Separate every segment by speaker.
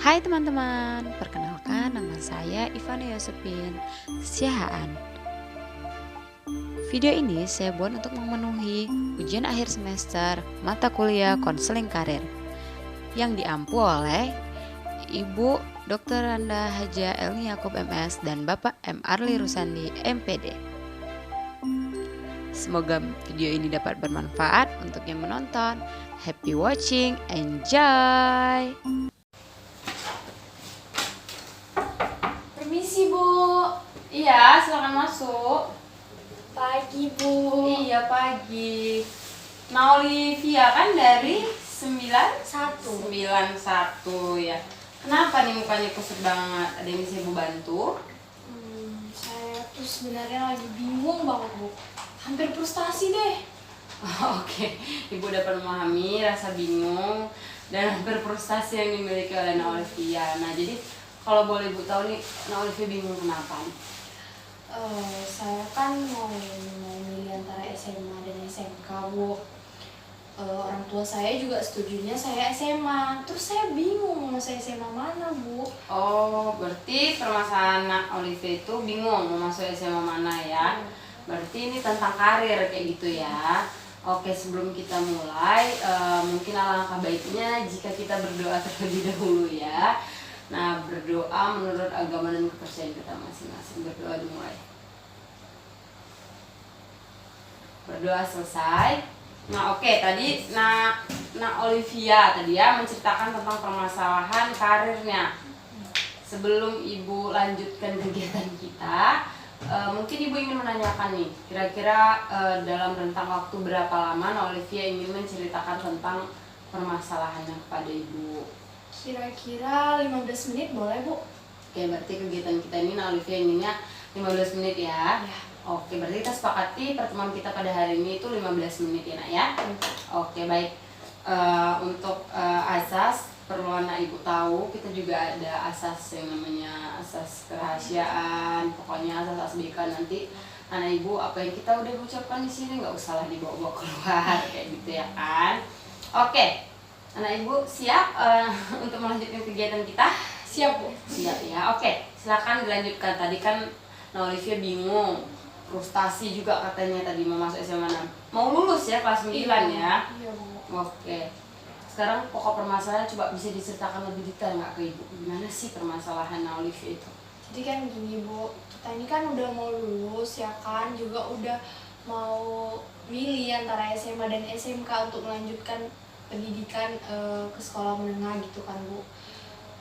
Speaker 1: Hai teman-teman, perkenalkan nama saya Ivana Yosepin Siahaan. Video ini saya buat untuk memenuhi ujian akhir semester mata kuliah konseling karir yang diampu oleh Ibu Dr. Randa Haja Elni Yaakob MS dan Bapak M. Arli Rusandi MPD. Semoga video ini dapat bermanfaat untuk yang menonton. Happy watching, enjoy!
Speaker 2: Permisi, Bu.
Speaker 1: Iya, silakan masuk.
Speaker 2: Pagi, Bu.
Speaker 1: Iya, pagi. Nah, Olivia kan dari
Speaker 2: 1.
Speaker 1: 91 ya. Kenapa nih mukanya kusut banget? Ada yang bisa Ibu bantu?
Speaker 2: Saya tuh sebenarnya lagi bingung banget, Bu. Hampir frustasi deh.
Speaker 1: Oke, Ibu dapat memahami rasa bingung dan hampir frustasi yang dimiliki oleh Nah Olivia. Nah, jadi kalau boleh Ibu tahu nih, Nah Olivia bingung kenapa nih?
Speaker 2: Saya kan mau milih antara SMA dan SMK, Bu. Orang tua saya juga setujunya saya SMA. Terus saya bingung mau masuk SMA mana, Bu.
Speaker 1: Oh, berarti permasalahan Nah Olivia itu bingung mau masuk SMA mana ya? Berarti ini tentang karir kayak gitu ya. Oke, sebelum kita mulai, mungkin alangkah baiknya jika kita berdoa terlebih dahulu ya. Nah, berdoa menurut agama dan kepercayaan kita masing-masing. Berdoa dimulai. Berdoa selesai. Nah, oke, tadi Nah Olivia tadi ya menceritakan tentang permasalahan karirnya. Sebelum Ibu lanjutkan kegiatan kita, mungkin Ibu ingin menanyakan nih, kira-kira dalam rentang waktu berapa lama Nah Olivia ingin menceritakan tentang permasalahannya kepada Ibu?
Speaker 2: Kira-kira 15 menit boleh, Bu?
Speaker 1: Oke, berarti kegiatan kita ini Nah Olivia inginnya 15 menit ya?
Speaker 2: Ya.
Speaker 1: Oke, berarti kita sepakati pertemuan kita pada hari ini itu 15 menit ya Nak ya? Oke, baik. Untuk asas perlu anak Ibu tahu, kita juga ada asas yang namanya asas kerahasiaan, pokoknya asas BK nanti anak Ibu apa yang kita udah ucapkan di sini nggak usah lah dibawa-bawa keluar kayak gitu ya kan? Oke, anak Ibu siap untuk melanjutkan kegiatan kita?
Speaker 2: Siap, Bu.
Speaker 1: Siap ya. Oke, silakan dilanjutkan. Tadi kan Nah Olivia bingung, frustasi juga katanya tadi mau masuk SMA 6. Mau lulus ya kelas 9 ya?
Speaker 2: Iya, Bu.
Speaker 1: Oke. Sekarang pokok permasalahan coba bisa diceritakan lebih detail nggak ke Ibu? Gimana sih permasalahan Nah Olivia itu?
Speaker 2: Jadi kan gini, Bu, kita ini kan udah mau lulus ya kan, juga udah mau milih antara SMA dan SMK untuk melanjutkan pendidikan ke sekolah menengah gitu kan, Bu.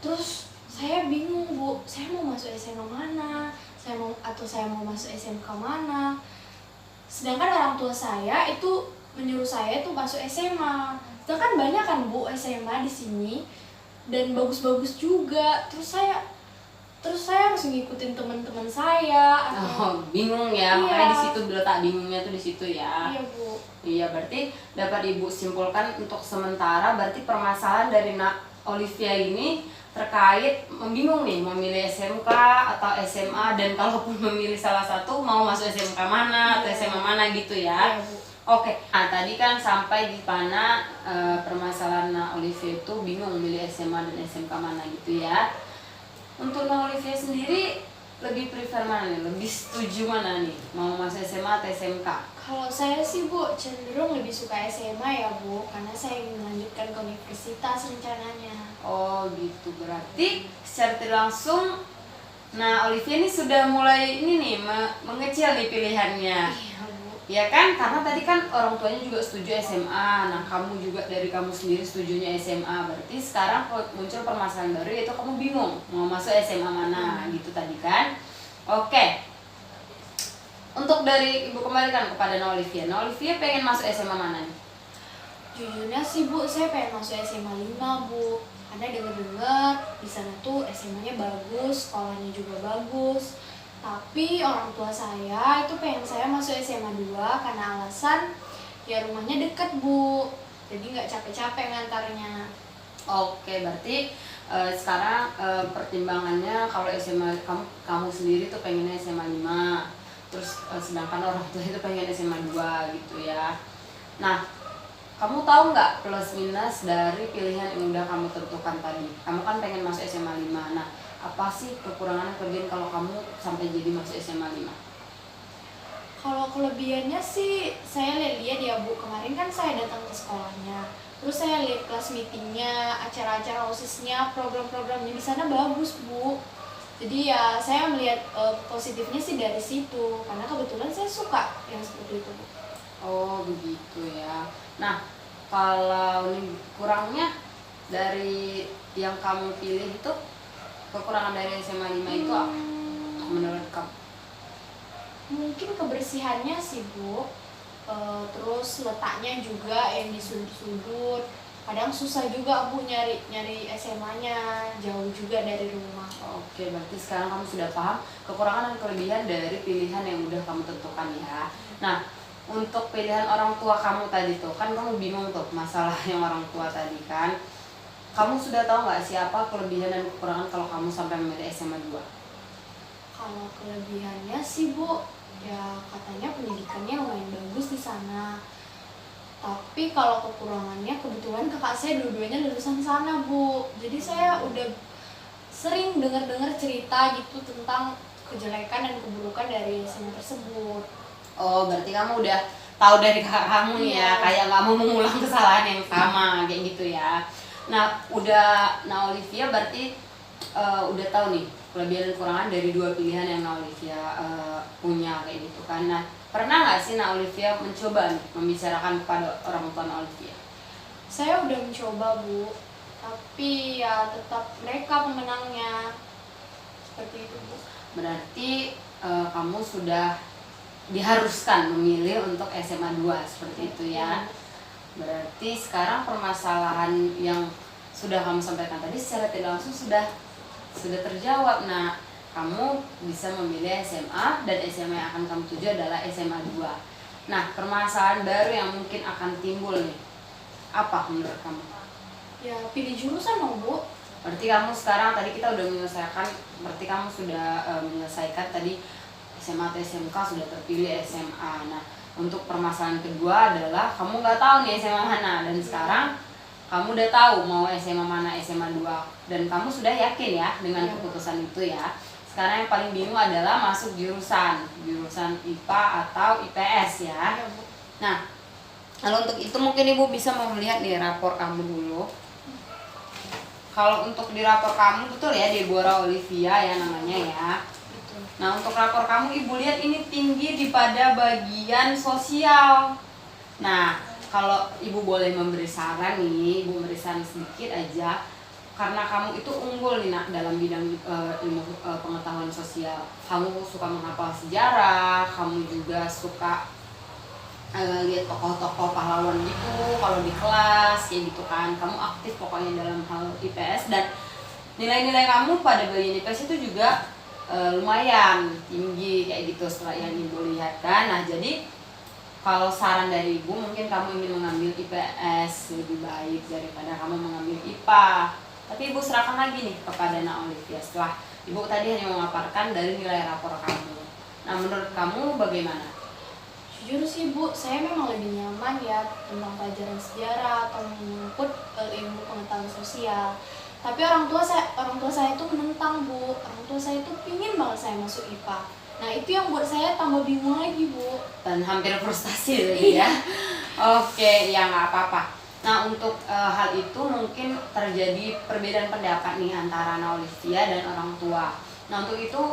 Speaker 2: Terus saya bingung, Bu, saya mau masuk SMA mana, saya mau masuk SMK mana. Sedangkan orang tua saya itu menyuruh saya itu masuk SMA. Sedangkan banyak kan, Bu, SMA di sini dan bagus-bagus juga. Terus saya harus ngikutin teman-teman saya atau
Speaker 1: Bingung ya,
Speaker 2: Iya.
Speaker 1: makanya di situ letak bingungnya tuh di situ ya.
Speaker 2: Iya, Bu.
Speaker 1: Iya, berarti dapat Ibu simpulkan untuk sementara berarti permasalahan dari Nah Olivia ini terkait membingung nih memilih SMK atau SMA, dan kalaupun memilih salah satu mau masuk SMK mana atau SMA mana gitu ya.
Speaker 2: Iya, Bu.
Speaker 1: Oke, nah tadi kan sampai di mana permasalahan Nah Olivia itu bingung memilih SMA dan SMK mana gitu ya. Untuk Nah Olivia sendiri lebih prefer mana nih? Lebih setuju mana nih? Mau masuk SMA atau SMK?
Speaker 2: Kalau saya sih, Bu, cenderung lebih suka SMA ya, Bu, karena saya ingin melanjutkan ke universitas rencananya.
Speaker 1: Oh gitu, berarti secara tidak langsung Nah Olivia ini sudah mulai ini nih mengecil nih pilihannya.
Speaker 2: Iya, Bu.
Speaker 1: Ya kan, karena tadi kan orang tuanya juga setuju SMA. Nah kamu juga dari kamu sendiri setujunya SMA. Berarti sekarang muncul permasalahan baru, yaitu kamu bingung mau masuk SMA mana gitu tadi kan. Oke, untuk dari Ibu kembalikan kepada Nah Olivia. Nah Olivia pengen masuk SMA mana nih?
Speaker 2: Jujurnya sih, Bu, saya pengen masuk SMA 5, Bu. Karena denger-denger di sana tuh SMA-nya bagus, sekolahnya juga bagus. Tapi orang tua saya itu pengen saya masuk SMA 2 karena alasan ya rumahnya deket, Bu. Jadi nggak capek-capek ngantarnya.
Speaker 1: Oke, berarti sekarang pertimbangannya kalau SMA kamu sendiri tuh pengennya SMA 5. Terus sedangkan orang tua itu pengen SMA 2 gitu ya. Nah, kamu tahu nggak plus minus dari pilihan yang udah kamu tentukan tadi? Kamu kan pengen masuk SMA 5. Nah, apa sih kekurangan dan kelebihan kalau kamu sampai jadi masuk SMA 5?
Speaker 2: Kalau kelebihannya sih saya lihat ya Bu, kemarin kan saya datang ke sekolahnya. Terus saya lihat kelas meetingnya, acara-acara OSISnya, program-programnya di sana bagus Bu. Jadi ya saya melihat positifnya sih dari situ, karena kebetulan saya suka yang seperti itu Bu.
Speaker 1: Oh begitu ya. Nah, kalau nih kurangnya dari yang kamu pilih itu, kekurangan dari SMA 5 itu apa menurut kamu?
Speaker 2: Mungkin kebersihannya sih Bu. Terus letaknya juga yang di sudut-sudut. Kadang susah juga Bu nyari SMA-nya, jauh juga dari rumah.
Speaker 1: Oke, berarti sekarang kamu sudah paham kekurangan dan kelebihan dari pilihan yang udah kamu tentukan ya. Nah, untuk pilihan orang tua kamu tadi tuh, kan kamu bingung tuh masalah yang orang tua tadi kan. Kamu sudah tahu nggak siapa kelebihan dan kekurangan kalau kamu sampai memilih SMA 2?
Speaker 2: Kalau kelebihannya sih Bu, ya katanya pendidikannya lumayan bagus di sana. Tapi kalau kekurangannya kebetulan kakak saya dua-duanya lulusan sana Bu. Jadi saya udah sering dengar-dengar cerita gitu tentang kejelekan dan keburukan dari SMA tersebut.
Speaker 1: Oh, berarti kamu udah tahu dari kakak kamu nih ya,
Speaker 2: Iya.
Speaker 1: kayak nggak mau mengulang kesalahan yang sama kayak gitu ya. Nah Olivia berarti udah tahu nih kelebihan dan kekurangan dari dua pilihan yang Olivia punya kayak gitu kan. Nah, pernah nggak sih Olivia mencoba nih membicarakan kepada orang tua Olivia?
Speaker 2: Saya udah mencoba Bu, tapi ya tetap mereka pemenangnya. Seperti itu Bu.
Speaker 1: Berarti kamu sudah diharuskan memilih untuk SMA 2 seperti itu ya. Berarti sekarang permasalahan yang sudah kamu sampaikan tadi secara tidak langsung sudah terjawab. Nah, kamu bisa memilih SMA dan SMA yang akan kamu tuju adalah SMA 2. Nah, permasalahan baru yang mungkin akan timbul nih, apa menurut kamu?
Speaker 2: Ya pilih jurusan dong Bu.
Speaker 1: Berarti kamu sekarang tadi kita udah menyelesaikan, berarti kamu sudah menyelesaikan tadi SMA atau SMK, sudah terpilih SMA. Nah, untuk permasalahan kedua adalah kamu nggak tahu nih SMA mana, dan sekarang kamu udah tahu mau SMA mana, SMA 2, dan kamu sudah yakin ya dengan keputusan itu ya. Sekarang yang paling bingung adalah masuk jurusan IPA atau IPS ya. Nah, kalau untuk itu mungkin Ibu bisa melihat nih rapor kamu dulu. Kalau untuk di rapor kamu betul ya, Deborah Olivia ya namanya ya. Nah, untuk rapor kamu Ibu lihat ini tinggi di pada bagian sosial. Nah, kalau Ibu boleh memberi saran nih, Ibu memberi saran sedikit aja. Karena kamu itu unggul nih Nak dalam bidang ilmu pengetahuan sosial. Kamu suka menghafal sejarah, kamu juga suka lihat tokoh-tokoh pahlawan gitu kalau di kelas kayak gitu kan. Kamu aktif pokoknya dalam hal IPS, dan nilai-nilai kamu pada bagian IPS itu juga lumayan tinggi kayak gitu setelah yang Ibu lihat kan. Nah, jadi kalau saran dari Ibu, mungkin kamu ingin mengambil IPS lebih baik daripada kamu mengambil IPA. Tapi Ibu serahkan lagi nih kepada Olivia setelah Ibu tadi hanya memaparkan dari nilai rapor kamu. Nah, menurut kamu bagaimana?
Speaker 2: Jujur sih Bu, saya memang lebih nyaman ya tentang pelajaran sejarah atau menyangkut ilmu pengetahuan sosial. Tapi orang tua saya itu menentang Bu. Orang tua saya itu pingin banget saya masuk IPA. Nah itu yang buat saya tambah bingung lagi Bu.
Speaker 1: Dan hampir frustasi tadi ya. Oke, ya nggak apa-apa. Nah, untuk hal itu mungkin terjadi perbedaan pendapat nih antara Olivia dan orang tua. Nah, untuk itu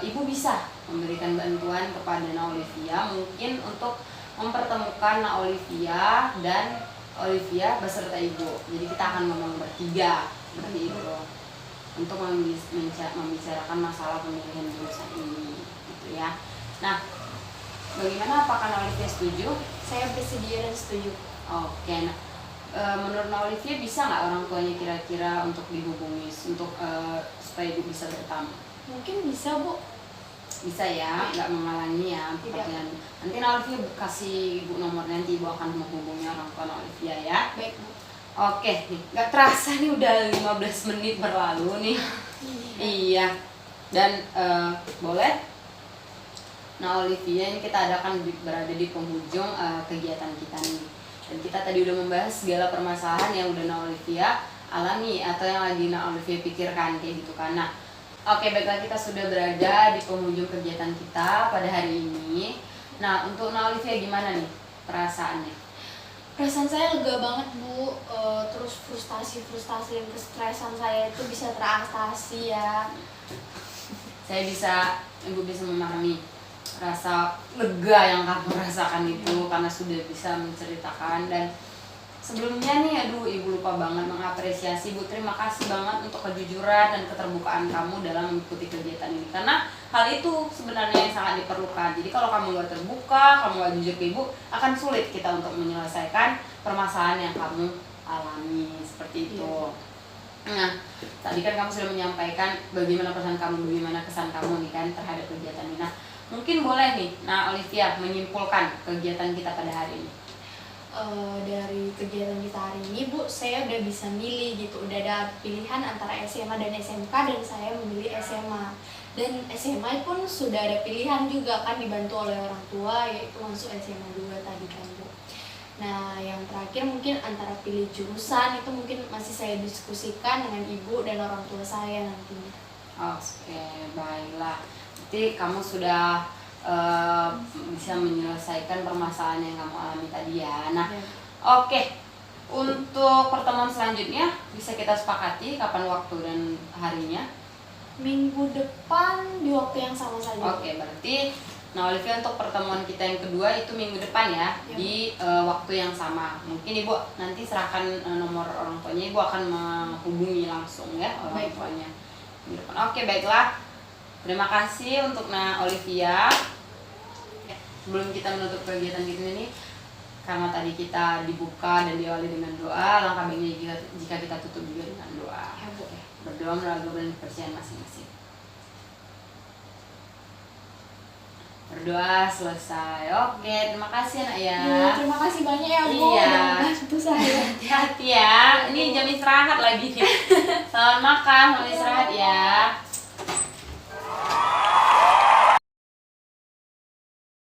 Speaker 1: Ibu bisa memberikan bantuan kepada Olivia mungkin untuk mempertemukan Olivia dan Olivia beserta Ibu. Jadi kita akan ngomong bertiga seperti itu untuk membicarakan masalah pemilihan jurusan ini gitu ya. Nah, bagaimana, apakah Olivia setuju?
Speaker 2: Saya bersedia dan setuju.
Speaker 1: Oke, nah, menurut Olivia bisa nggak orang tuanya kira-kira untuk dihubungi untuk supaya Ibu bisa bertamu?
Speaker 2: Mungkin bisa Bu.
Speaker 1: Bisa ya, nggak menghalangi ya pekerjaan. Nanti Olivia kasih Ibu nomor, nanti Ibu akan menghubungi orang tua Olivia ya.
Speaker 2: Baik Bu.
Speaker 1: Oke, nih nggak terasa nih udah 15 menit berlalu nih. Iya. Dan boleh. Nah, Olivia, ini kita berada di penghujung kegiatan kita nih. Dan kita tadi udah membahas segala permasalahan yang udah Nak Olivia alami atau yang lagi Nak Olivia pikirkan kayak gitu kan. Nah, oke, baiklah, kita sudah berada di penghujung kegiatan kita pada hari ini. Nah, untuk Nak Olivia gimana nih perasaannya?
Speaker 2: Perasaan saya lega banget Bu. Terus frustasi dan kestresan saya itu bisa teratasi ya.
Speaker 1: Ibu bisa memahami rasa lega yang kamu rasakan itu karena sudah bisa menceritakan. Dan sebelumnya nih, aduh, Ibu lupa banget mengapresiasi Bu. Terima kasih banget untuk kejujuran dan keterbukaan kamu dalam mengikuti kegiatan ini, karena hal itu sebenarnya yang sangat diperlukan. Jadi kalau kamu gak terbuka, kamu gak jujur ke Ibu, akan sulit kita untuk menyelesaikan permasalahan yang kamu alami seperti itu. Nah, tadi kan kamu sudah menyampaikan bagaimana perasaan kamu, bagaimana kesan kamu nih kan terhadap kegiatan ini. Nah, mungkin boleh nih, Nah Olivia menyimpulkan kegiatan kita pada hari ini.
Speaker 2: Dari kegiatan kita hari ini Bu, saya udah bisa milih gitu, udah ada pilihan antara SMA dan SMK, dan saya memilih SMA. Dan SMA pun sudah ada pilihan juga kan, dibantu oleh orang tua, yaitu masuk SMA 2 tadi kan Bu. Nah, yang terakhir mungkin antara pilih jurusan itu mungkin masih saya diskusikan dengan ibu dan orang tua saya nantinya.
Speaker 1: Oke, baiklah. Jadi kamu sudah bisa menyelesaikan permasalahan yang kamu alami tadi ya. Nah, oke. Untuk pertemuan selanjutnya bisa kita sepakati kapan waktu dan harinya?
Speaker 2: Minggu depan di waktu yang sama saja.
Speaker 1: Oke, berarti Nah Olivia, untuk pertemuan kita yang kedua itu minggu depan ya, di waktu yang sama. Mungkin Ibu nanti serahkan nomor orang tuanya, Ibu akan menghubungi langsung ya orang tuanya minggu depan. Oke, baiklah. Terima kasih untuk Nah Olivia. Sebelum kita menutup kegiatan kita ini, karena tadi kita dibuka dan diawali dengan doa, langkah baiknya jika kita tutup juga dengan doa.
Speaker 2: Ya, Bu.
Speaker 1: Berdoa melalui dan kebersihan masing-masing. Berdoa selesai. Oke, terima kasih Nak ya.
Speaker 2: Terima kasih banyak ya Bu.
Speaker 1: Iya.
Speaker 2: Udah membantu saya.
Speaker 1: Hati-hati ya. Ini jam istirahat lagi nih. Selamat makan, selamat istirahat